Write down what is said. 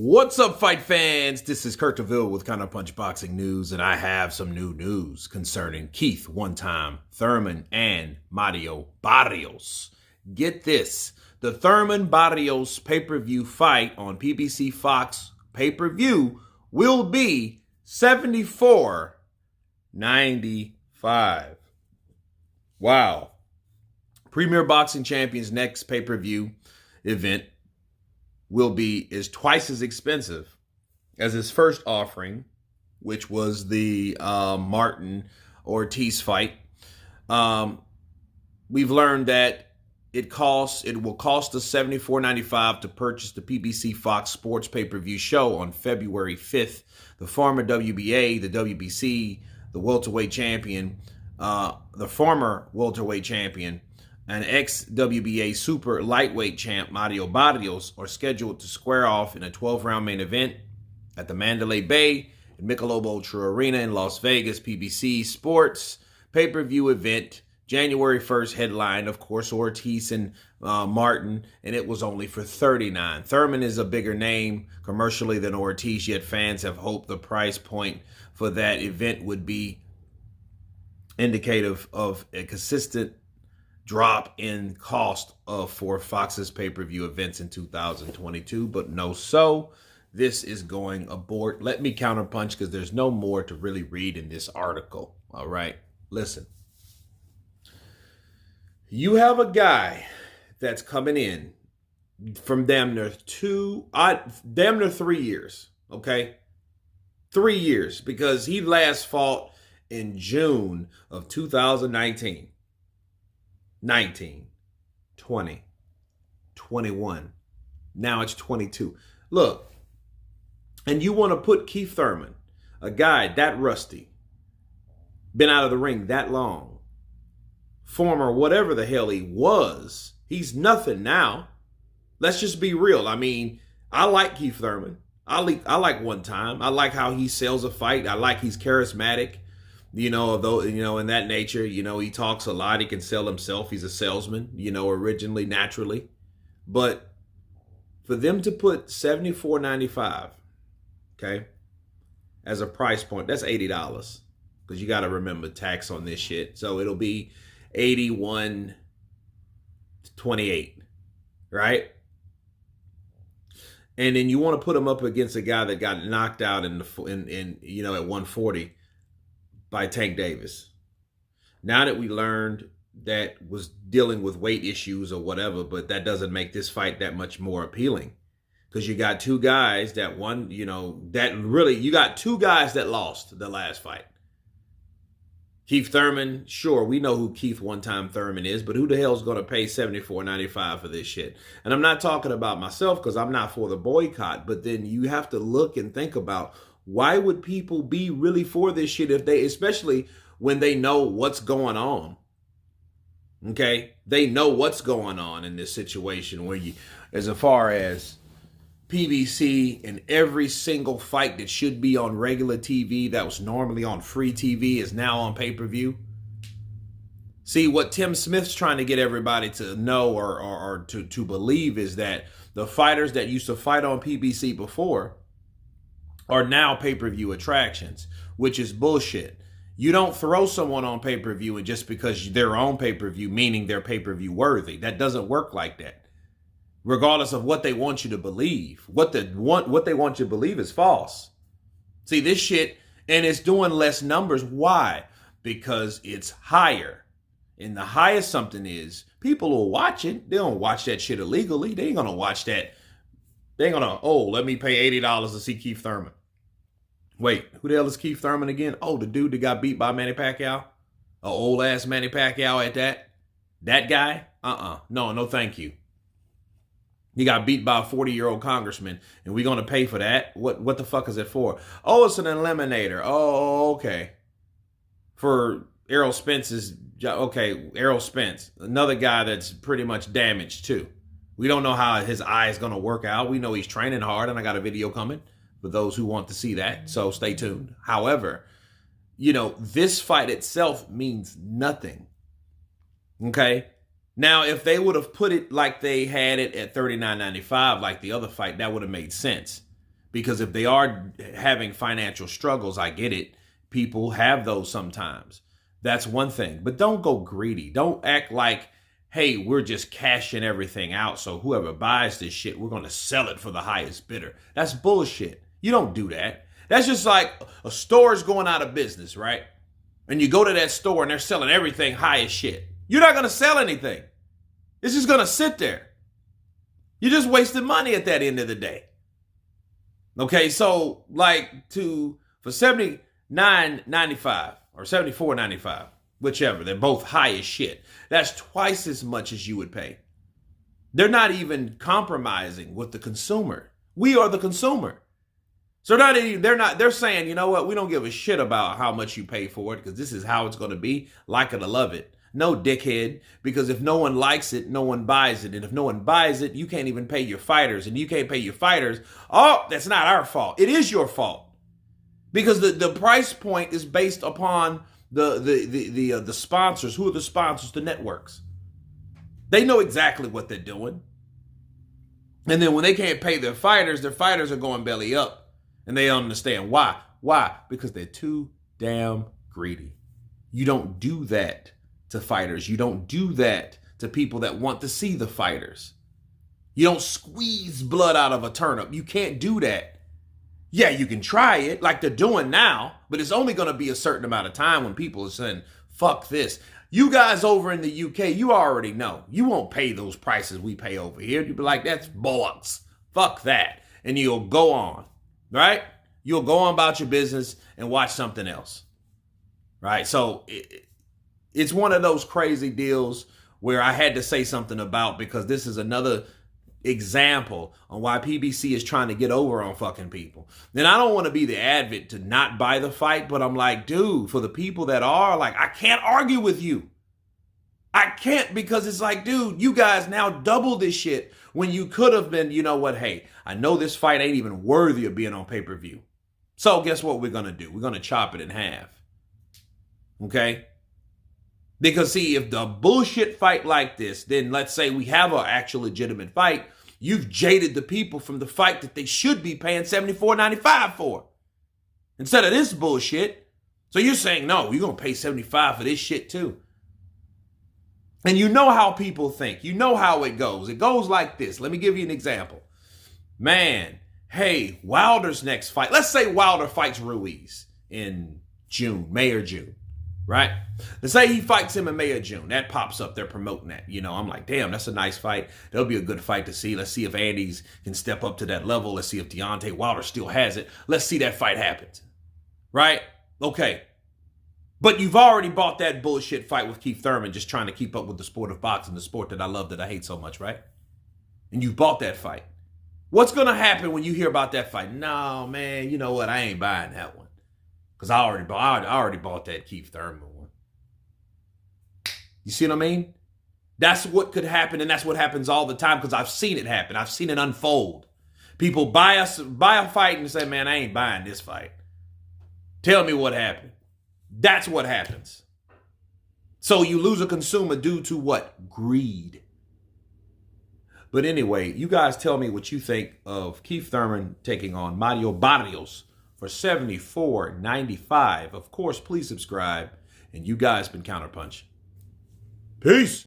What's up, fight fans? This is Kurt DeVille with Counter Punch Boxing News, and I have some new news concerning Keith One-Time Thurman and Mario Barrios. Get this, the Thurman Barrios pay-per-view fight on PBC Fox pay-per-view will be $74.95. Wow. Premier Boxing Champions next pay-per-view event is twice as expensive as his first offering, which was the Martin Ortiz fight. We've learned that it will cost us $74.95 to purchase the PBC Fox Sports pay-per-view show on February 5th. The former WBA, the WBC, the welterweight champion, the former welterweight champion, and ex-WBA super lightweight champ Mario Barrios are scheduled to square off in a 12-round main event at the Mandalay Bay and Michelob Ultra Arena in Las Vegas. PBC Sports pay-per-view event, January 1st, headline, of course, Ortiz and Martin, and it was only for $39. Thurman is a bigger name commercially than Ortiz, yet fans have hoped the price point for that event would be indicative of a consistent drop in cost for Fox's pay-per-view events in 2022, but this is going abort. Let me counterpunch because there's no more to really read in this article. All right, listen. You have a guy that's coming in from damn near 3 years, okay? 3 years, because he last fought in June of 2019. 19, 20, 21. Now it's 22. Look, and you want to put Keith Thurman, a guy that rusty, been out of the ring that long, former whatever the hell he was, he's nothing now. Let's just be real. I mean, I like Keith Thurman. I like One Time. I like how he sells a fight. I like he's charismatic. In that nature, he talks a lot. He can sell himself. He's a salesman, originally, naturally. But for them to put $74.95, okay, as a price point, that's $80. Because you got to remember tax on this shit. So it'll be $81.28, right? And then you want to put him up against a guy that got knocked out at 140. By Tank Davis. Now that we learned that was dealing with weight issues or whatever, but that doesn't make this fight that much more appealing. Because you got two guys that won, you got two guys that lost the last fight. Keith Thurman, sure, we know who Keith One-Time Thurman is, but who the hell is going to pay $74.95 for this shit? And I'm not talking about myself because I'm not for the boycott, but then you have to look and think about why would people be really for this shit especially when they know what's going on? Okay? They know what's going on in this situation where as far as PBC and every single fight that should be on regular TV that was normally on free TV is now on pay-per-view. See, what Tim Smith's trying to get everybody to know or to believe is that the fighters that used to fight on PBC before are now pay-per-view attractions, which is bullshit. You don't throw someone on pay-per-view and just because they're on pay-per-view, meaning they're pay-per-view worthy. That doesn't work like that. Regardless of what they want you to believe. What they want you to believe is false. See, this shit, and it's doing less numbers. Why? Because it's higher. And the higher something is, people will watch it. They don't watch that shit illegally. They ain't gonna watch that. They ain't gonna, let me pay $80 to see Keith Thurman. Wait, who the hell is Keith Thurman again? Oh, the dude that got beat by Manny Pacquiao? A old-ass Manny Pacquiao at that? That guy? No, thank you. He got beat by a 40-year-old congressman, and we're going to pay for that? What the fuck is it for? Oh, it's an eliminator. Oh, okay. For Errol Spence's, okay, Errol Spence, another guy that's pretty much damaged too. We don't know how his eye is going to work out. We know he's training hard, and I got a video coming for those who want to see that, so stay tuned. However, this fight itself means nothing, okay? Now, if they would have put it like they had it at $39.95, like the other fight, that would have made sense. Because if they are having financial struggles, I get it. People have those sometimes. That's one thing. But don't go greedy. Don't act like, hey, we're just cashing everything out. So whoever buys this shit, we're going to sell it for the highest bidder. That's bullshit. You don't do that. That's just like a store is going out of business, right? And you go to that store and they're selling everything high as shit. You're not going to sell anything. It's just going to sit there. You're just wasting money at that end of the day. Okay, so like for $79.95 or $74.95, whichever, they're both high as shit. That's twice as much as you would pay. They're not even compromising with the consumer. We are the consumer. So they're saying, you know what, we don't give a shit about how much you pay for it because this is how it's going to be, like it or love it. No, dickhead, because if no one likes it, no one buys it. And if no one buys it, you can't even pay your fighters. And you can't pay your fighters. Oh, that's not our fault. It is your fault. Because the price point is based upon the sponsors. Who are the sponsors? The networks. They know exactly what they're doing. And then when they can't pay their fighters are going belly up. And they don't understand why. Why? Because they're too damn greedy. You don't do that to fighters. You don't do that to people that want to see the fighters. You don't squeeze blood out of a turnip. You can't do that. Yeah, you can try it like they're doing now, but it's only going to be a certain amount of time when people are saying, fuck this. You guys over in the UK, you already know. You won't pay those prices we pay over here. You'll be like, that's bollocks. Fuck that. And you'll go on, right? You'll go on about your business and watch something else, right? So it's one of those crazy deals where I had to say something about, because this is another example on why PBC is trying to get over on fucking people. Then I don't want to be the advocate to not buy the fight, but I'm like, dude, for the people that are, like, I can't argue with you. I can't, because it's like, dude, you guys now double this shit when you could have been, you know what, hey, I know this fight ain't even worthy of being on pay-per-view. So guess what we're going to do? We're going to chop it in half. Okay? Because see, if the bullshit fight like this, then let's say we have an actual legitimate fight, you've jaded the people from the fight that they should be paying $74.95 for. Instead of this bullshit. So you're saying, no, you're going to pay $75 for this shit too. And you know how people think. You know how it goes. It goes like this. Let me give you an example. Man, hey, Wilder's next fight. Let's say Wilder fights Ruiz in June, May or June. Right? Let's say he fights him in May or June. That pops up. They're promoting that. You know, I'm like, damn, that's a nice fight. That'll be a good fight to see. Let's see if Andy's can step up to that level. Let's see if Deontay Wilder still has it. Let's see that fight happen. Right? Okay. But you've already bought that bullshit fight with Keith Thurman just trying to keep up with the sport of boxing, the sport that I love, that I hate so much, right? And you bought that fight. What's going to happen when you hear about that fight? No, man, you know what? I ain't buying that one. Because I already bought that Keith Thurman one. You see what I mean? That's what could happen, and that's what happens all the time, because I've seen it happen. I've seen it unfold. People buy a fight and say, man, I ain't buying this fight. Tell me what happened. That's what happens. So you lose a consumer due to what? Greed. But anyway, you guys tell me what you think of Keith Thurman taking on Mario Barrios for $74.95. Of course, please subscribe. And you guys been Counterpunch. Peace.